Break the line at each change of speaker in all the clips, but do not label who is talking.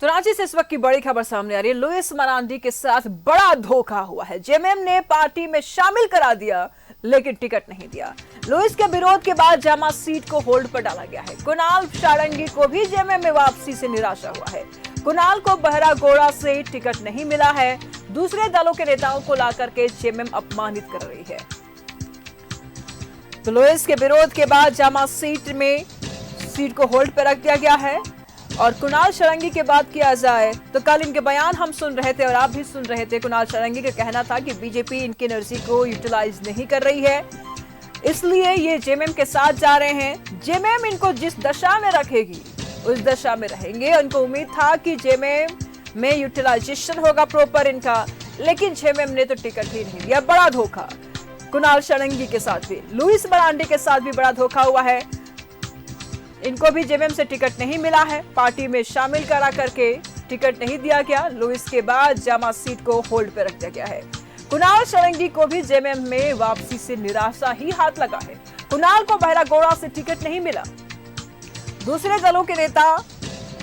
तो रांची से इस वक्त की बड़ी खबर सामने आ रही है। लुइस मरांडी के साथ बड़ा धोखा हुआ है। जेएमएम ने पार्टी में शामिल करा दिया लेकिन टिकट नहीं दिया। लुइस के विरोध के बाद जामा सीट को होल्ड पर डाला गया है। कुणाल सारंगी को भी जेएमएम में वापसी से निराशा हुआ है। कुणाल को बहरागोड़ा से टिकट नहीं मिला है। दूसरे दलों के नेताओं को लाकर के जेएमएम अपमानित कर रही है। तो लुइस के विरोध के बाद जामा सीट को होल्ड पर रख दिया गया है। और कुणाल सारंगी की बात किया जाए तो कल इनके बयान हम सुन रहे थे और आप भी सुन रहे थे। कुणाल सारंगी का कहना था कि बीजेपी इनकी एनर्जी को यूटिलाइज नहीं कर रही है, इसलिए ये जेएमएम के साथ जा रहे हैं। जेएमएम इनको जिस दशा में रखेगी उस दशा में रहेंगे। उनको उम्मीद था कि जेएमएम में यूटिलाइजेशन होगा प्रॉपर इनका, लेकिन जेएमएम ने तो टिकट ही नहीं दिया। बड़ा धोखा कुणाल सारंगी के साथ भी, लुइस मरांडी के साथ भी बड़ा धोखा हुआ है। इनको भी जेएमएम से टिकट नहीं मिला है। पार्टी में शामिल करा करके टिकट नहीं दिया गया। लुइस के बाद जामा सीट को होल्ड पर रख दिया गया है। कुणाल सारंगी को भी जेएमएम में वापसी से निराशा ही हाथ लगा है। कुणाल को बहरागोड़ा से टिकट नहीं मिला। दूसरे दलों के नेता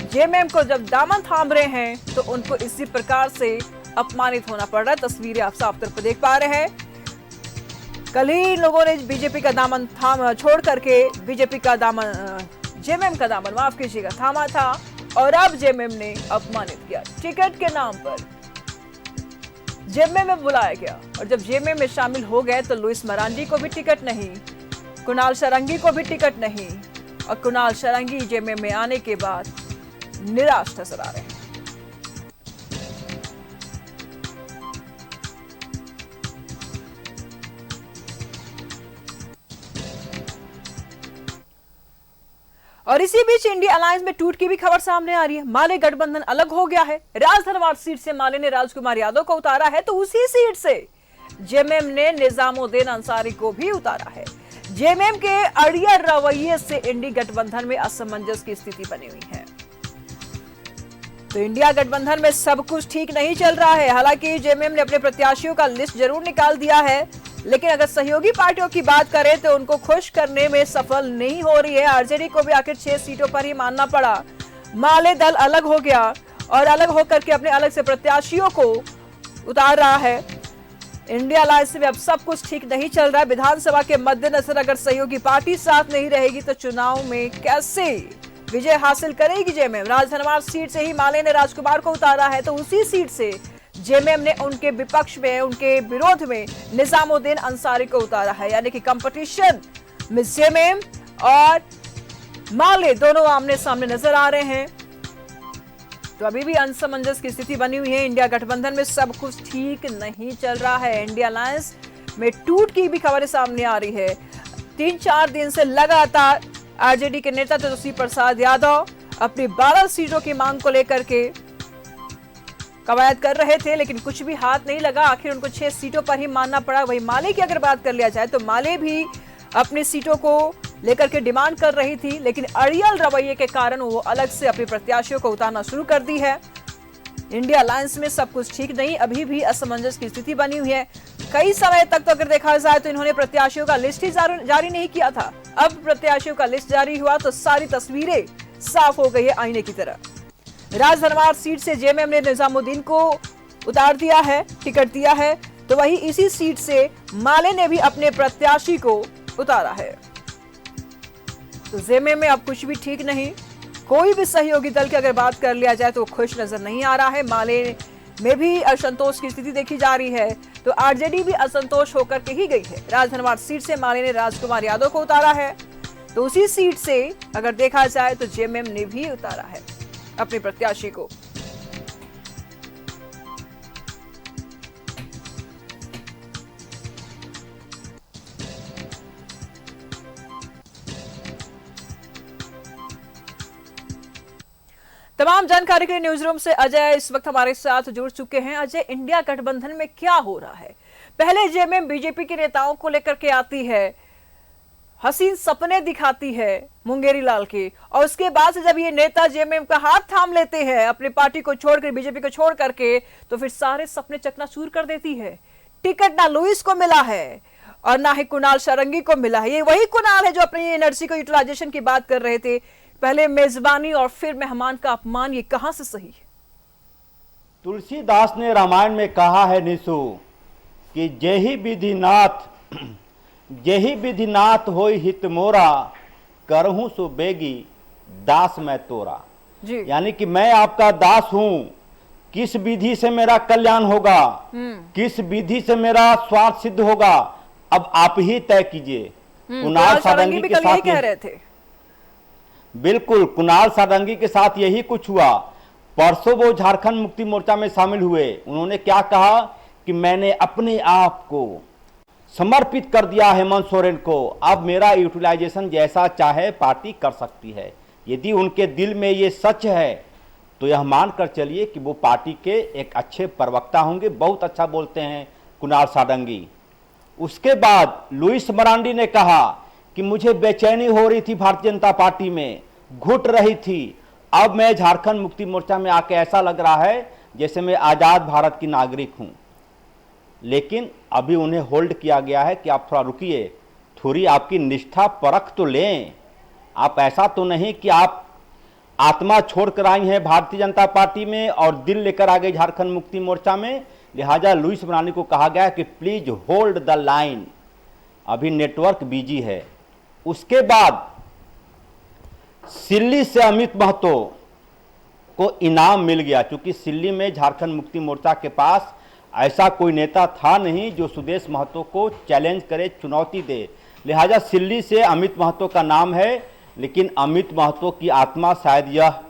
जेएमएम को जब दामन थाम रहे हैं तो उनको इसी प्रकार से अपमानित होना पड़ रहा है। तस्वीरें आप साफ तौर पर देख पा रहे हैं। कल ही लोगों ने बीजेपी का दामन छोड़ करके बीजेपी का दामन जेएमएम का दामन माफ कीजिएगा थामा था, और अब जेएमएम ने अपमानित किया। टिकट के नाम पर जेएमएम में बुलाया गया और जब जेएमएम में शामिल हो गए तो लुइस मरांडी को भी टिकट नहीं, कुणाल सारंगी को भी टिकट नहीं, और कुणाल सारंगी जेएमएम में आने के बाद निराश नजर आ रहे हैं। और इसी बीच इंडिया अलायंस में टूट की भी खबर सामने आ रही है। माले गठबंधन अलग हो गया है। राजधनवार सीट से माले ने राजकुमार यादव को उतारा है, तो उसी सीट से जेएमएम ने निजामुद्दीन अंसारी को भी उतारा है। जेएमएम के अड़ियल रवैये से इंडी गठबंधन में असमंजस की स्थिति बनी हुई है। तो इंडिया गठबंधन में सब कुछ ठीक नहीं चल रहा है। हालांकि जेएमएम ने अपने प्रत्याशियों का लिस्ट जरूर निकाल दिया है, लेकिन अगर सहयोगी पार्टियों की बात करें तो उनको खुश करने में सफल नहीं हो रही है। आरजेडी को भी आखिर 6 सीटों पर ही मानना पड़ा। माले दल अलग हो गया और अलग होकर के अपने अलग से प्रत्याशियों को उतार रहा है। इंडिया अलायंस में अब सब कुछ ठीक नहीं चल रहा है। विधानसभा के मद्देनजर अगर सहयोगी पार्टी साथ नहीं रहेगी तो चुनाव में कैसे विजय हासिल करेगी जेएमएम। राजधनवार सीट से ही माले ने राजकुमार को उतारा है, तो उसी सीट से जेएमएम ने उनके विपक्ष में, उनके विरोध में निजामुद्दीन अंसारी को उतारा है। यानी कि कंपटीशन में जेएमएम और माले दोनों आमने सामने नजर आ रहे हैं। तो अभी भी असमंजस की स्थिति बनी हुई है। इंडिया गठबंधन में सब कुछ ठीक नहीं चल रहा है। इंडिया अलायंस में टूट की भी खबरें सामने आ रही है। 3-4 दिन से लगातार आरजेडी के नेता तेजस्वी प्रसाद यादव अपनी 12 सीटों की मांग को लेकर के कवायद कर रहे थे, लेकिन कुछ भी हाथ नहीं लगा। आखिर उनको 6 सीटों पर ही मानना पड़ा। वही माले की अगर बात कर लिया जाए तो माले भी अपनी सीटों को लेकर के डिमांड कर रही थी, लेकिन अड़ियल रवैये के कारण वो अलग से अपने प्रत्याशियों को उतारना शुरू कर दी है। इंडिया अलायंस में सब कुछ ठीक नहीं, अभी भी असमंजस की स्थिति बनी हुई है। कई समय तक तो अगर देखा जाए तो इन्होंने प्रत्याशियों का लिस्ट ही जारी नहीं किया था। अब प्रत्याशियों का लिस्ट जारी हुआ तो सारी तस्वीरें साफ हो गई है आईने की तरह। राजधनवार सीट से जेएमएम ने निजामुद्दीन को उतार दिया है, टिकट दिया है, तो वही इसी सीट से माले ने भी अपने प्रत्याशी को उतारा है। तो जेएमएम में अब कुछ भी ठीक नहीं। कोई भी सहयोगी दल की अगर बात कर लिया जाए तो खुश नजर नहीं आ रहा है। माले में भी असंतोष की स्थिति देखी जा रही है, तो आरजेडी भी असंतोष होकर के ही गई है। राजधनवार सीट से माले ने राजकुमार यादव को उतारा है, तो उसी सीट से अगर देखा जाए तो जेएमएम ने भी उतारा है अपने प्रत्याशी को। तमाम जानकारी के लिए न्यूज रूम से अजय इस वक्त हमारे साथ जुड़ चुके हैं। अजय, इंडिया गठबंधन में क्या हो रहा है? पहले जेएमएम बीजेपी के नेताओं को लेकर के आती है, हसीन सपने दिखाती है मुंगेरी लाल के, और उसके बाद से जब ये नेता जेएमएम का हाथ थाम लेते हैं अपनी पार्टी को छोड़कर, बीजेपी को छोड़ करके, तो फिर सारे सपने चकनाचूर कर देती है। टिकट ना लुइस को मिला है और ना ही कुणाल सारंगी को मिला है। ये वही कुणाल है जो अपनी एनर्जी को यूटिलाइजेशन की बात कर रहे थे। पहले मेजबानी और फिर मेहमान का अपमान, ये कहां से सही है?
तुलसीदास ने रामायण में कहा है निशु कि जेहि विधिनाथ होई हित मोरा, करहूं सो बेगी दास मैं तोरा।
जी।
यानी कि मैं आपका दास हूं, किस विधि से मेरा कल्याण होगा, किस विधि से मेरा स्वार्थ सिद्ध होगा, अब आप ही तय कीजिए। कुणाल सारंगी के साथ
कह रहे थे।
बिल्कुल, कुणाल सारंगी के साथ यही कुछ हुआ। परसों वो झारखंड मुक्ति मोर्चा में शामिल हुए। उन्होंने क्या कहा कि मैंने अपने आप को समर्पित कर दिया हेमंत सोरेन को, अब मेरा यूटिलाइजेशन जैसा चाहे पार्टी कर सकती है। यदि उनके दिल में ये सच है तो यह मानकर चलिए कि वो पार्टी के एक अच्छे प्रवक्ता होंगे, बहुत अच्छा बोलते हैं कुणाल सारंगी। उसके बाद लुइस मरांडी ने कहा कि मुझे बेचैनी हो रही थी भारतीय जनता पार्टी में, घुट रही थी, अब मैं झारखंड मुक्ति मोर्चा में आके ऐसा लग रहा है जैसे मैं आज़ाद भारत की नागरिक हूं। लेकिन अभी उन्हें होल्ड किया गया है कि आप थोड़ा रुकिए, थोड़ी आपकी निष्ठा परख तो लें। आप ऐसा तो नहीं कि आप आत्मा छोड़कर आई हैं भारतीय जनता पार्टी में और दिल लेकर आ गए झारखंड मुक्ति मोर्चा में। लिहाजा लुइस मरांडी को कहा गया कि प्लीज होल्ड द लाइन, अभी नेटवर्क बिजी है। उसके बाद सिल्ली से अमित महतो को इनाम मिल गया, क्योंकि सिल्ली में झारखंड मुक्ति मोर्चा के पास ऐसा कोई नेता था नहीं जो सुदेश महतो को चैलेंज करे, चुनौती दे। लिहाजा सिल्ली से अमित महतो का नाम है। लेकिन अमित महतो की आत्मा शायद यह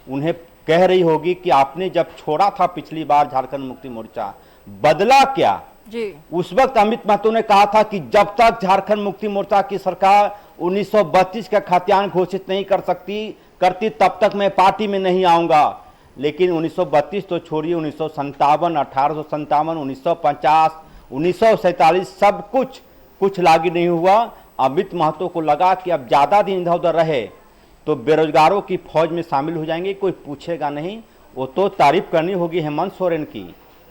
उन्हें कह रही होगी कि आपने जब छोड़ा था पिछली बार झारखंड मुक्ति मोर्चा, बदला क्या
जी।
उस वक्त अमित महतो ने कहा था कि जब तक झारखंड मुक्ति मोर्चा की सरकार 1932 का खाद्यान्न घोषित नहीं करती तब तक मैं पार्टी में नहीं आऊंगा। लेकिन 1932 तो छोड़िए, 1957, 1857, 1950, 1947 सब कुछ लागू नहीं हुआ। अमित महतो को लगा कि अब ज़्यादा दिन इधर उधर रहे तो बेरोजगारों की फौज में शामिल हो जाएंगे, कोई पूछेगा नहीं। वो तो तारीफ करनी होगी हेमंत सोरेन की,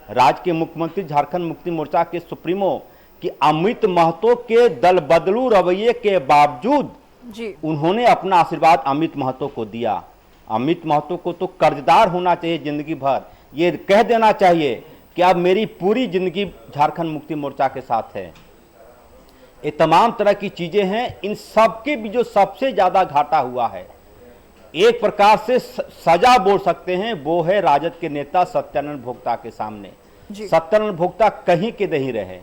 राज्य के मुख्यमंत्री, झारखंड मुक्ति मोर्चा के सुप्रीमो, कि अमित महतो के दल बदलू रवैये के बावजूद
जी
उन्होंने अपना आशीर्वाद अमित महतो को दिया। अमित महतो को तो कर्जदार होना चाहिए जिंदगी भर, ये कह देना चाहिए कि अब मेरी पूरी जिंदगी झारखंड मुक्ति मोर्चा के साथ है। ये तमाम तरह की चीजें हैं। इन सब के भी जो सबसे ज्यादा घाटा हुआ है, एक प्रकार से सजा बोल सकते हैं, वो है राजद के नेता सत्यानंद भोक्ता के सामने। सत्यानंद भोक्ता कहीं के नहीं रहे।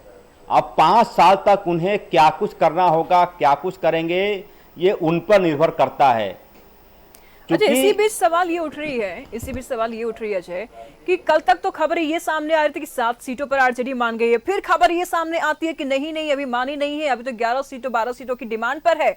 अब 5 साल तक उन्हें क्या कुछ करना होगा, क्या कुछ करेंगे, ये उन पर निर्भर करता है।
अच्छा, इसी बीच सवाल ये उठ रही है अजय कि कल तक तो खबरें ये सामने आ रही थी कि 7 सीटों पर आरजेडी मान गई है, फिर खबर ये सामने आती है कि नहीं अभी मानी नहीं है, अभी तो 11 सीटों 12 सीटों की डिमांड पर है।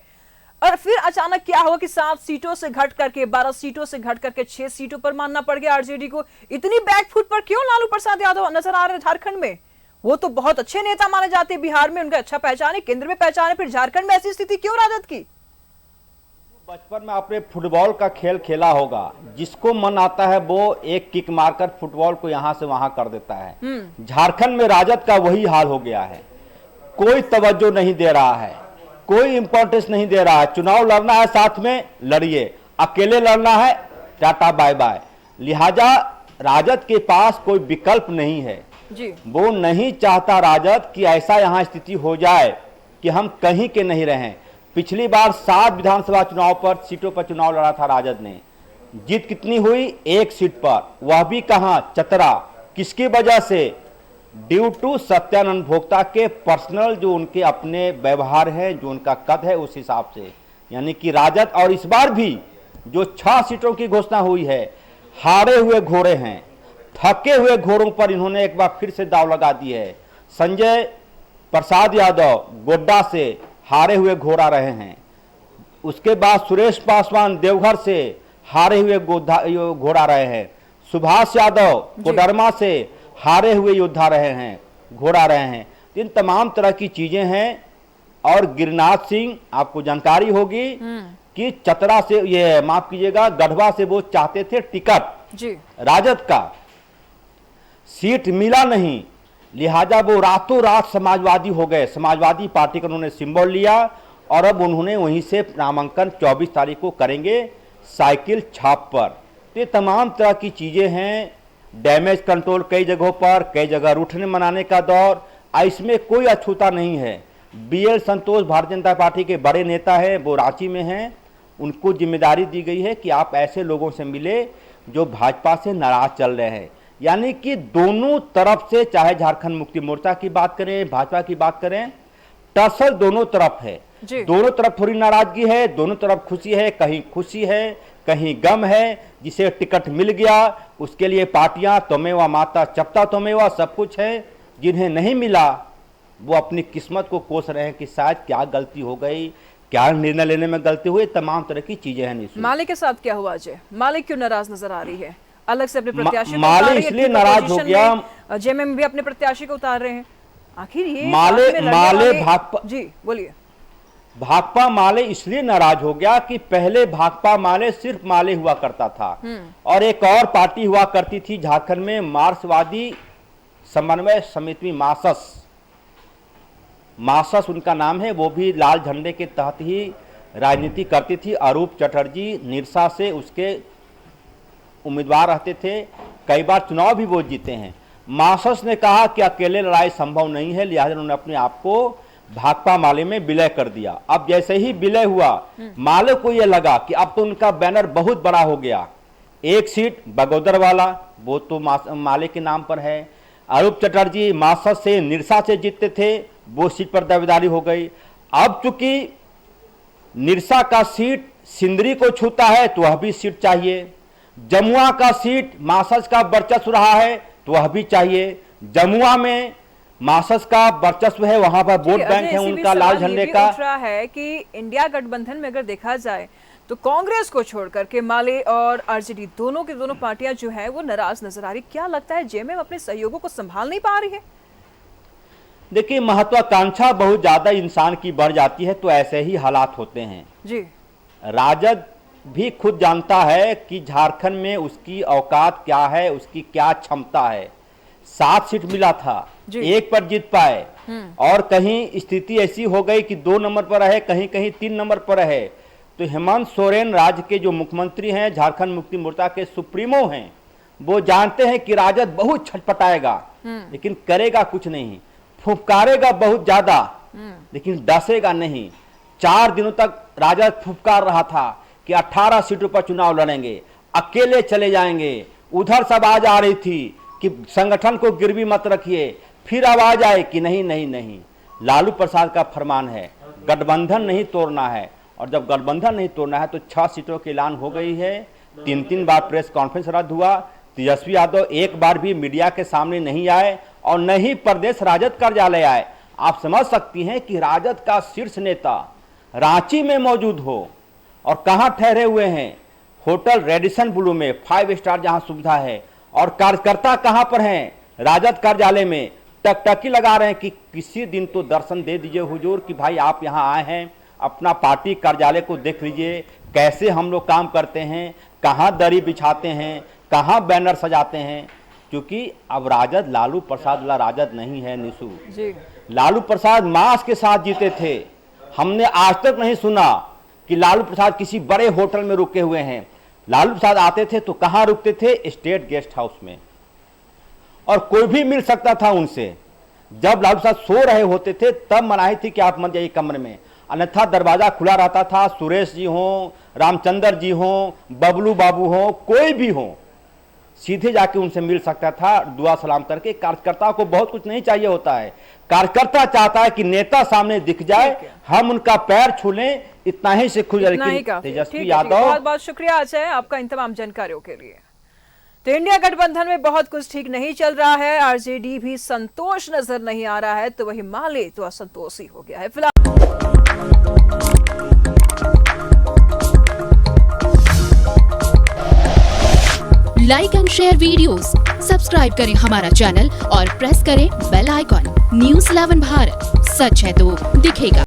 और फिर अचानक क्या हुआ कि 7 सीटों से घट करके 12 सीटों से घट करके 6 सीटों पर मानना पड़ गया आरजेडी को। इतनी बैकफुट पर क्यों लालू प्रसाद यादव नजर आ रहे हैं झारखंड में? वो तो बहुत अच्छे नेता माने जाते हैं, बिहार में उनका अच्छा पहचान है, केंद्र में पहचान है, फिर झारखंड में ऐसी स्थिति क्यों राजद की?
बचपन में आपने फुटबॉल का खेल खेला होगा, जिसको मन आता है वो एक किक मारकर फुटबॉल को यहां से वहां कर देता है। झारखंड में राजद का वही हाल हो गया है। कोई तवज्जो नहीं दे रहा है, कोई इंपॉर्टेंस नहीं दे रहा है। चुनाव लड़ना है साथ में लड़िए, अकेले लड़ना है टाटा बाय बाय। लिहाजा राजद के पास कोई विकल्प नहीं है
जी।
वो नहीं चाहता राजद कि ऐसा यहां स्थिति हो जाए कि हम कहीं के नहीं रहें। पिछली बार 7 विधानसभा चुनाव पर सीटों पर चुनाव लड़ा था राजद ने, जीत कितनी हुई? 1 सीट पर, वह भी कहां? चतरा। किसकी वजह से? ड्यू टू सत्यानंद भोक्ता के पर्सनल जो उनके अपने व्यवहार है, जो उनका कद है, उस हिसाब से। यानी कि राजद और इस बार भी जो 6 सीटों की घोषणा हुई है, हारे हुए घोड़े हैं, थके हुए घोड़ों पर इन्होंने एक बार फिर से दाव लगा दी है। संजय प्रसाद यादव गोड्डा से हारे हुए घोड़ा रहे हैं। उसके बाद सुरेश पासवान देवघर से हारे हुए घोड़ा रहे हैं। सुभाष यादव कोडरमा से हारे हुए योद्धा रहे हैं, घोड़ा रहे हैं। इन तमाम तरह की चीजें हैं। और गिरिनाथ सिंह, आपको जानकारी होगी कि चतरा से, ये माफ कीजिएगा, गढ़वा से वो चाहते थे टिकट
जी।
राजद का, सीट मिला नहीं। लिहाजा वो रातों रात समाजवादी हो गए। समाजवादी पार्टी का उन्होंने सिंबल लिया और अब उन्होंने वहीं से नामांकन 24 तारीख को करेंगे साइकिल छाप पर। तो ये तमाम तरह की चीज़ें हैं, डैमेज कंट्रोल कई जगहों पर, कई जगह रूठने मनाने का दौर, इसमें कोई अछूता नहीं है। BL संतोष भारतीय जनता पार्टी के बड़े नेता हैं, वो रांची में हैं, उनको जिम्मेदारी दी गई है कि आप ऐसे लोगों से मिले जो भाजपा से नाराज चल रहे हैं। यानी कि दोनों तरफ से, चाहे झारखंड मुक्ति मोर्चा की बात करें, भाजपा की बात करें, टसल दोनों तरफ है। दोनों तरफ थोड़ी नाराजगी है, दोनों तरफ खुशी है, कहीं खुशी है कहीं गम है। जिसे टिकट मिल गया उसके लिए पार्टियां त्वमेवा माता चपता त्वमेवा सब कुछ है, जिन्हें नहीं मिला वो अपनी किस्मत को कोस रहे हैं कि शायद क्या गलती हो गई, क्या निर्णय लेने में गलती हुई, तमाम तरह की चीजें हैं।
माले के साथ क्या हुआ अजय? माले क्यों नाराज नजर आ रही है? अलग से अपने प्रत्याशी
माले इसलिए नाराज हो गया,
जेएमएम भी अपने प्रत्याशी को उतार रहे हैं। आखिर ये
माले भाकपा,
जी बोलिए।
भाकपा माले इसलिए नाराज हो गया कि पहले भाकपा माले सिर्फ माले हुआ करता था और एक और पार्टी हुआ करती थी झारखंड में, मार्क्सवादी समन्वय समिति, मासस उनका नाम है। वो भी लाल झंडे के तहत ही राजनीति करती थी। अरूप चटर्जी निरसा से उसके उम्मीदवार रहते थे, कई बार चुनाव भी वो जीते हैं। मासस ने कहा कि अकेले लड़ाई संभव नहीं है, लिहाजा उन्होंने अपने आप को भाकपा माले में विलय कर दिया। अब जैसे ही विलय हुआ, माले को यह लगा कि अब तो उनका बैनर बहुत बड़ा हो गया। एक सीट बगोदर वाला, वो तो माले के नाम पर है। अरूप चटर्जी मासस से, निरसा से जीतते थे, वो सीट पर दावेदारी हो गई। अब चूंकि निरसा का सीट सिंदरी को छूता है तो वह भी सीट चाहिए। जमुआ का सीट मासस का वर्चस्व रहा है तो वह भी चाहिए। जमुआ में मासस का वर्चस्व है, वहां पर वोट बैंक है उनका लाल झंडे का।
उठ रहा है कि इंडिया गठबंधन में अगर देखा जाए तो कांग्रेस को छोड़कर के माले और आरजेडी दोनों की दोनों पार्टियां जो है वो नाराज नजर आ रही। क्या लगता है जेएमएम अपने सहयोगों को संभाल नहीं पा रही है?
देखिए, महत्वाकांक्षा बहुत ज्यादा इंसान की बढ़ जाती है तो ऐसे ही हालात होते हैं
जी।
राजद भी खुद जानता है कि झारखंड में उसकी औकात क्या है, उसकी क्या क्षमता है। 7 सीट मिला था, 1 पर जीत पाए और कहीं स्थिति ऐसी हो गई कि 2 नंबर पर रहे, कहीं कहीं 3 नंबर पर रहे। तो हेमंत सोरेन राज्य के जो मुख्यमंत्री हैं, झारखंड मुक्ति मोर्चा के सुप्रीमो हैं, वो जानते हैं कि राजद बहुत छटपटाएगा लेकिन करेगा कुछ नहीं, फुफकारेगा बहुत ज्यादा लेकिन डसेगा नहीं। 4 दिनों तक राजद फुफकार रहा था कि 18 सीटों पर चुनाव लड़ेंगे, अकेले चले जाएंगे। उधर सब आवाज आ रही थी कि संगठन को गिरवी मत रखिए, फिर आवाज आए कि नहीं नहीं नहीं, लालू प्रसाद का फरमान है गठबंधन नहीं तोड़ना है। और जब गठबंधन नहीं तोड़ना है तो 6 सीटों की ऐलान हो गई है। 3 बार प्रेस कॉन्फ्रेंस रद्द हुआ। तेजस्वी यादव एक बार भी मीडिया के सामने नहीं आए और न ही प्रदेश राजद कार्यालय आए। आप समझ सकती हैं कि राजद का शीर्ष नेता रांची में मौजूद हो और कहां ठहरे हुए हैं, होटल रेडिसन ब्लू में, 5 स्टार जहां सुविधा है, और कार्यकर्ता कहां पर हैं, राजद कार्यालय में टकटकी लगा रहे हैं कि किसी दिन तो दर्शन दे दीजिए हुजूर कि भाई आप यहां आए हैं, अपना पार्टी कार्यालय को देख लीजिए, कैसे हम लोग काम करते हैं, कहां दरी बिछाते हैं, कहां बैनर सजाते हैं। क्योंकि अब राजद लालू प्रसाद वाला राजद नहीं है निशु जी। लालू प्रसाद मास के साथ जीते थे। हमने आज तक नहीं सुना कि लालू प्रसाद किसी बड़े होटल में रुके हुए हैं। लालू प्रसाद आते थे तो कहां रुकते थे? स्टेट गेस्ट हाउस में, और कोई भी मिल सकता था उनसे। जब लालू प्रसाद सो रहे होते थे तब मनाही थी कि आप मत जाइए कमरे में, अन्यथा दरवाजा खुला रहता था। सुरेश जी हों, रामचंद्र जी हों, बबलू बाबू हों, कोई भी हो, सीधे जाके उनसे मिल सकता था दुआ सलाम करके। कार्यकर्ता को बहुत कुछ नहीं चाहिए होता है, कार्यकर्ता चाहता है कि नेता सामने दिख जाए, हम उनका पैर छू लें, इतना ही से खुश। लेकिन तेजस्वी यादव,
बहुत बहुत शुक्रिया अजय आपका इन तमाम जानकारियों के लिए। तो इंडिया गठबंधन में बहुत कुछ ठीक नहीं चल रहा है, आरजेडी भी संतोष नजर नहीं आ रहा है, तो वही माले तो असंतोषी हो गया है फिलहाल।
Like and share videos, subscribe करें हमारा चैनल और प्रेस करें बेल आइकॉन। न्यूज़ 11 भारत, सच है तो दिखेगा।